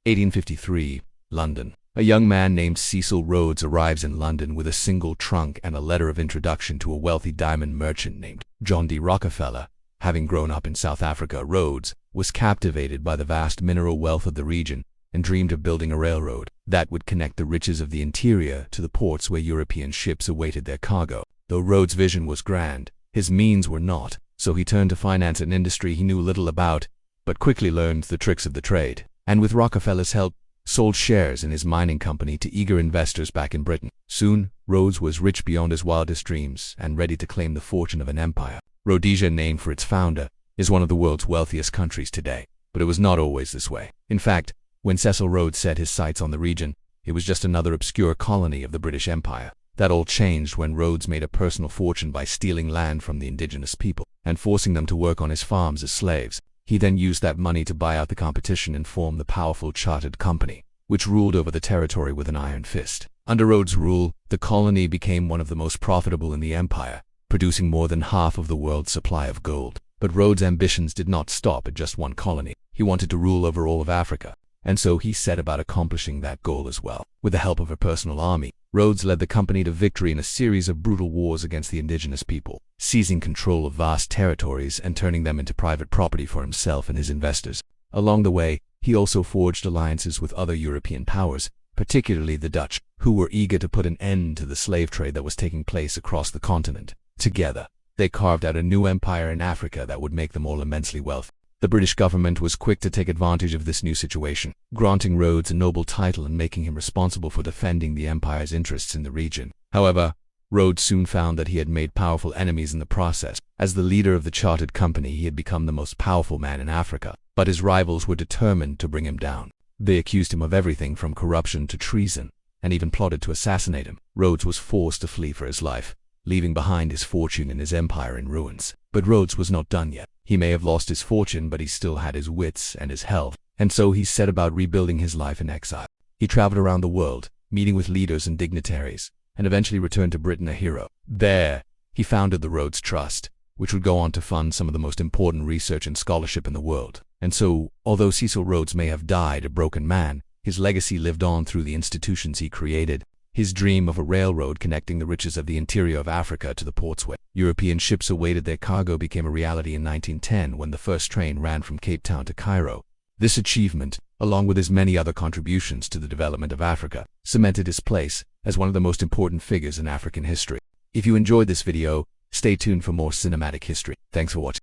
1853, London. A young man named Cecil Rhodes arrives in London with a single trunk and a letter of introduction to a wealthy diamond merchant named John D. Rockefeller. Having grown up in South Africa, Rhodes was captivated by the vast mineral wealth of the region and dreamed of building a railroad that would connect the riches of the interior to the ports where European ships awaited their cargo. Though Rhodes' vision was grand, his means were not, so he turned to finance an industry he knew little about, but quickly learned the tricks of the trade, and with Rockefeller's help, sold shares in his mining company to eager investors back in Britain. Soon, Rhodes was rich beyond his wildest dreams and ready to claim the fortune of an empire. Rhodesia, named for its founder, is one of the world's wealthiest countries today, but it was not always this way. In fact, when Cecil Rhodes set his sights on the region, it was just another obscure colony of the British Empire. That all changed when Rhodes made a personal fortune by stealing land from the indigenous people and forcing them to work on his farms as slaves. He then used that money to buy out the competition and form the powerful chartered company, which ruled over the territory with an iron fist. Under Rhodes' rule, the colony became one of the most profitable in the empire, producing more than half of the world's supply of gold. But Rhodes' ambitions did not stop at just one colony. He wanted to rule over all of Africa, and so he set about accomplishing that goal as well. With the help of a personal army, Rhodes led the company to victory in a series of brutal wars against the indigenous people, seizing control of vast territories and turning them into private property for himself and his investors. Along the way, he also forged alliances with other European powers, particularly the Dutch, who were eager to put an end to the slave trade that was taking place across the continent. Together, they carved out a new empire in Africa that would make them all immensely wealthy. The British government was quick to take advantage of this new situation, granting Rhodes a noble title and making him responsible for defending the empire's interests in the region. However, Rhodes soon found that he had made powerful enemies in the process. As the leader of the chartered company, he had become the most powerful man in Africa, but his rivals were determined to bring him down. They accused him of everything from corruption to treason, and even plotted to assassinate him. Rhodes was forced to flee for his life, leaving behind his fortune and his empire in ruins. But Rhodes was not done yet. He may have lost his fortune, but he still had his wits and his health, and so he set about rebuilding his life in exile. He traveled around the world, meeting with leaders and dignitaries, and eventually returned to Britain a hero. There, he founded the Rhodes Trust, which would go on to fund some of the most important research and scholarship in the world. And so, although Cecil Rhodes may have died a broken man, his legacy lived on through the institutions he created. His dream of a railroad connecting the riches of the interior of Africa to the ports where European ships awaited their cargo became a reality in 1910 when the first train ran from Cape Town to Cairo. This achievement, along with his many other contributions to the development of Africa, cemented his place as one of the most important figures in African history. If you enjoyed this video, stay tuned for more cinematic history. Thanks for watching.